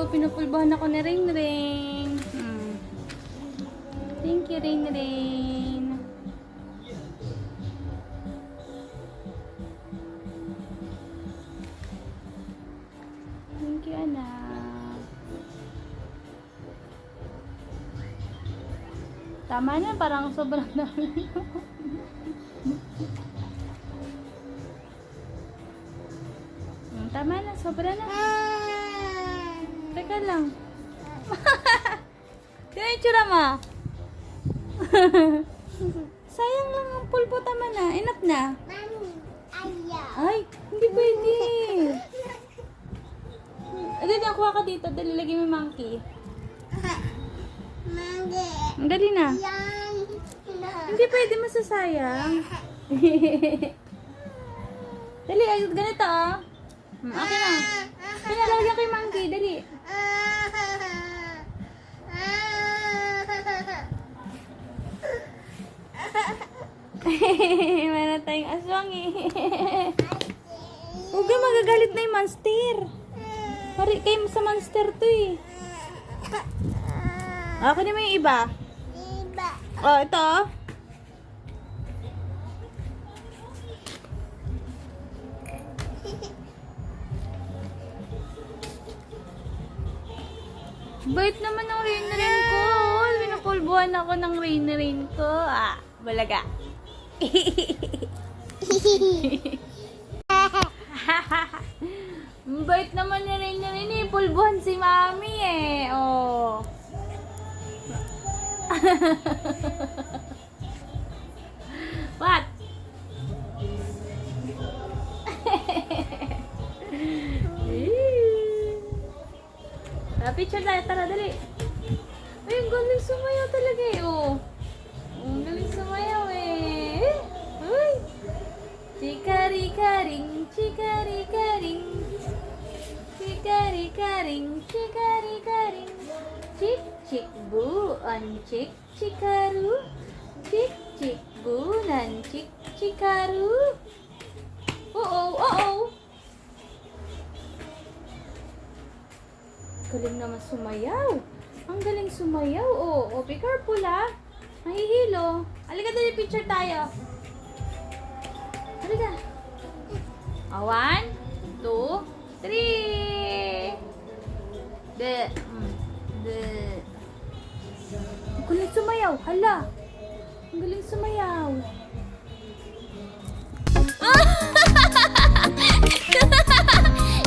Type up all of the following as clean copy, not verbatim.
pinupulbahan ako ni Rain Rain. Thank you, Rain Rain. Thank you, anak. Tama na, parang sobrang dami. Tama na, sobra na. Teka lang. Sino yung tsura mo? Sayang lang ang pulbo, tama na. Enough na. Ay, hindi pwede. Dali, nakuha ka dito. Dali, lagay mo yung monkey. Dali na. Hindi pwede, masasayang. Dali, ay, ganito ah. Okay na. Pinalagyan ko yung monkey, dali. Meron tayong aswang eh. Huwag ka magagalit na yung monster. Pari kayo sa monster to eh. Ako naman yung iba. Oh, ito. Bait naman ng rain ko. Pinapulbuhan ako ng rain ko. Ah, balaga. Bait naman ni rain eh. Pulbuhan si mami eh. Oh. What? Picture tayo, tara, dali. Ay, ang galing sumayaw talaga eh, oh. Ang galing sumayaw eh. Uy. Chikari-karing, chikari-karing. Chikari-karing, chikari-karing. Chik-chik-bu, on chik-chikaru. Chik-chik-bu, nan chik-chikaru. Oo, oo. Galing naman sumayaw. Ang galing sumayaw. Oh, oh, be careful ha. Mahihilo. Halika dali, picture tayo. Halika. 1, 2, 3. Ang galing sumayaw. Hala. Ang galing sumayaw.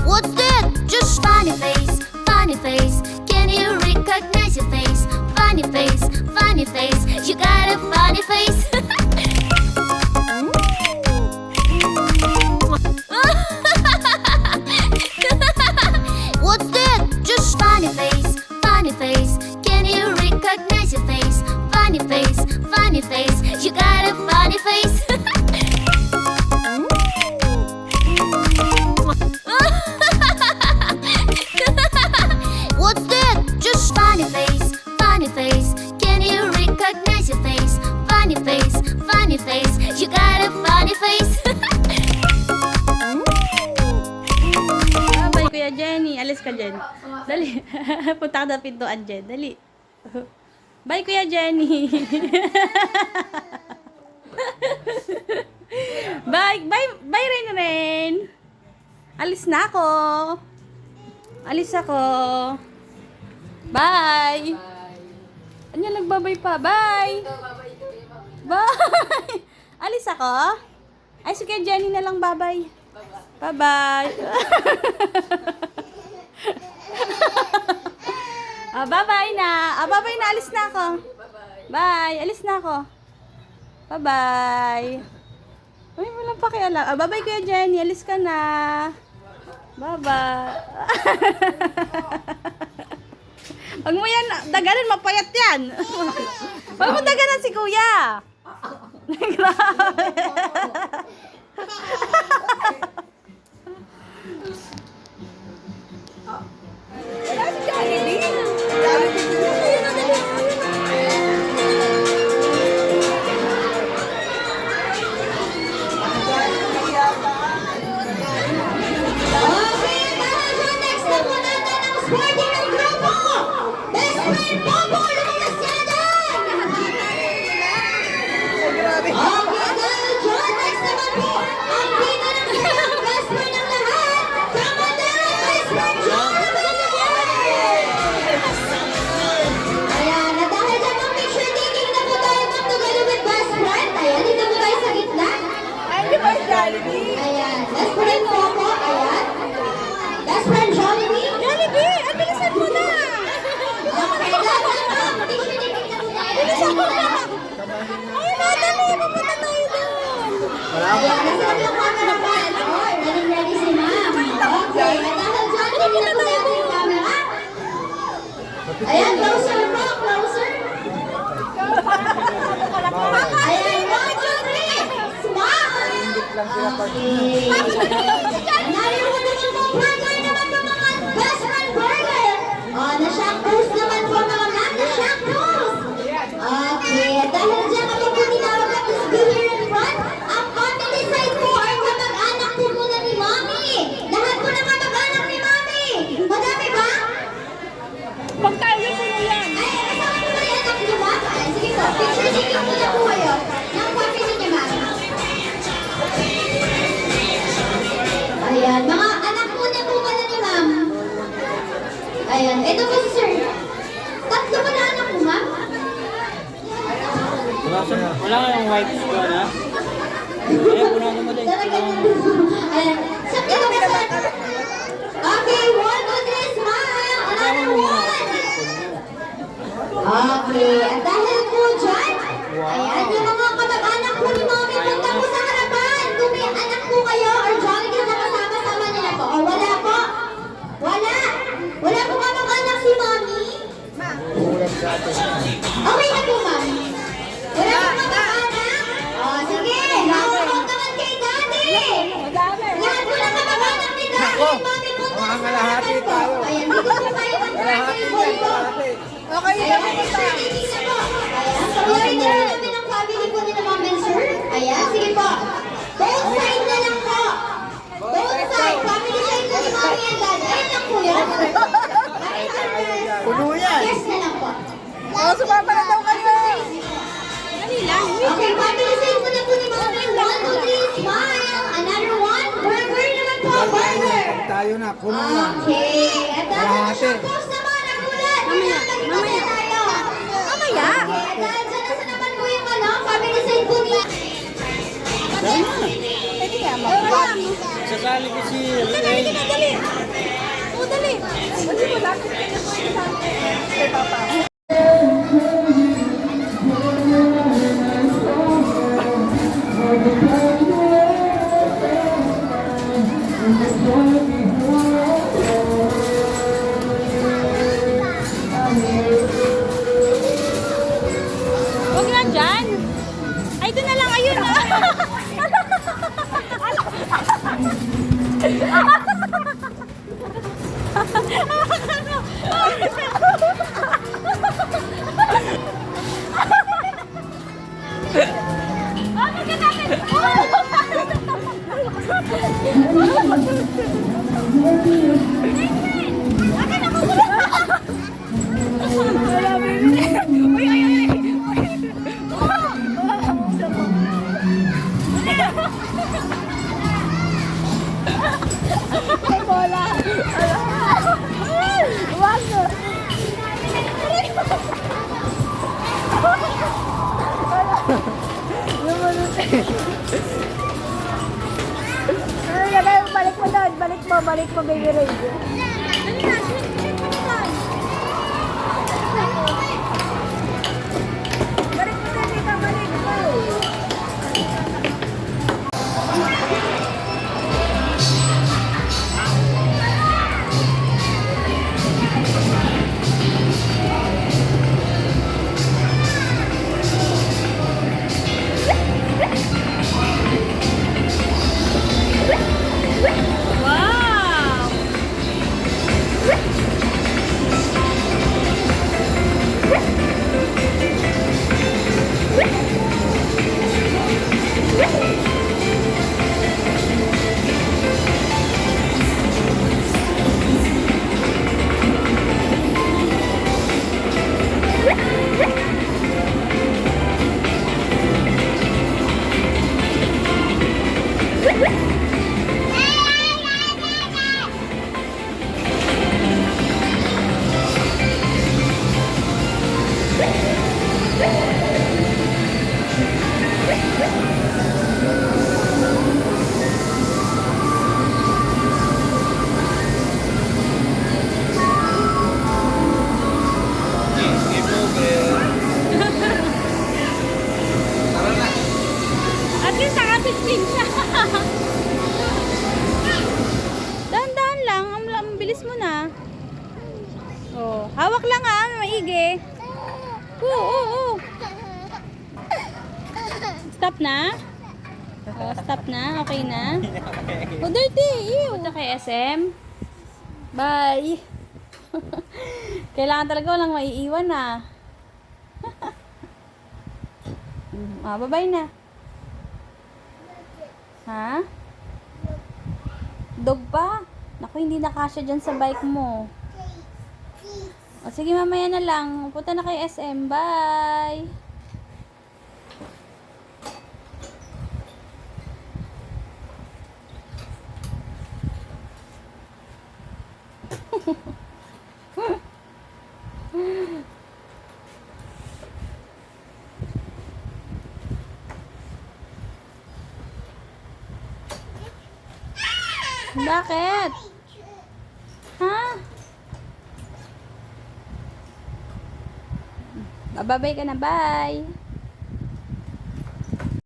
What's that? Just funny face. Funny face, can you recognize your face? Funny face, you got a funny face. What's that? Just funny face, can you recognize your face? Funny face, you got a funny face. What's that? Just funny face, can you recognize your face? Funny face, you got a funny face. Bye, Kuya Jenny. Alis ka, Jen. Dali. Punta ka na pintuan, Jen. Dali. Bye, Kuya Jenny. Bye, Rain. Alis na ako. Alis ako. Bye. Ano, nagbabay pa. Bye. Bye. Alis ako. Ay, sige, Jenny na lang. Bye-bye. Bye-bye. Bye-bye na. Bye-bye na. Alis na ako. Bye. Alis na ako. Bye-bye. Ay, walang pakialam. Bye-bye, Kuya Jenny. Alis ka na. Bye-bye. Huwag mo yan, daganan, mapayat yan. Huwag mo daganan si Kuya. Grabe. Sporting lang sila partner. Narinig naman po, burger naman po mga best friend burger. Na-shock toast naman po mga ma'am, na-shock toast. Okay, dahil dyan kami po tinawag na Miss Be Here in Front, ang family side po ay kamag-anak po muna ni Mami. Lahat po ng kamag-anak ni Mami. Madami ba? Magkano po yan? Ay, kasama po ba yung anak niyo, ma'am? Ay, sige po, picture taking muna po kayo ng family niya, ma'am. Ayan, mga anak po na po pala ni ma'am. Ayan, ito po si sir. Tatlo pa na anak po, ma'am? Wala kayong white ko na? Ayan, punahan mo din. Talaga ayan, sa ito po sir. Okay, 1, 2, 3, smile. Another one. Okay, at dahil po dyan, ayan, yung mga kamag-anak po ni Mami, punta po sa harapan. Kung may anak po kayo or jolly ka na kasama-sama nila po. O wala po? Wala? Wala po kamag-anak si Mami? Okay na po, Mami. Wala po kamag-anak? O, sige. Nakakot naman kay Daddy. Lahat po ng kamag-anak ni Daddy. Mami, punta Mga sa kalahati harapan po. tayo. Ayan, dito po tayo mag-table po. Okay, Ayan, sir, tingin na po. Ayan, pag-wari na lang namin ang family po nila, ma'am and sir. Ayan, sige po. Both side na lang po. Both side. Family side po ni Mami and Dad. Ayan lang po yun. Puno yan. Yes na lang po. Oh, sumama na daw kayo. Okay, family side po na po ni Mami. 1, 2, 3, smile. Another one. Burger naman po, burger. Tayo na, puno na. Okay. At dahil Kalahati. siya post naman ang ulan. Mamaya tayo. Mamaya. Okay, at dahil dyan nasa naman po yung ano, family side po niya. Pwede kaya mag-vlog. Sasali ko si Dali. O, dali. Dali mo lang. Kay Papa. Huwag na dyan. Ay, doon na lang. Ayun na. Balik mo, baby Ray. Balik mo, Tita, balik mo. At least naka-15 siya. Dahan-dahan lang. Ang bilis mo na. Oh, hawak lang ah. Maigi. Oo. Stop na. Oh, stop na. Okay na. Oh, dirty. Ew. Punta kay SM. Bye. Kailangan talaga walang maiiwan ah. Ah, bye-bye na. Ha? Dog pa? Naku, hindi nakasya dyan sa bike mo. O, sige, mamaya na lang. Punta na kay SM. Bye! Bakit? Ha? Bababay ka na, bye!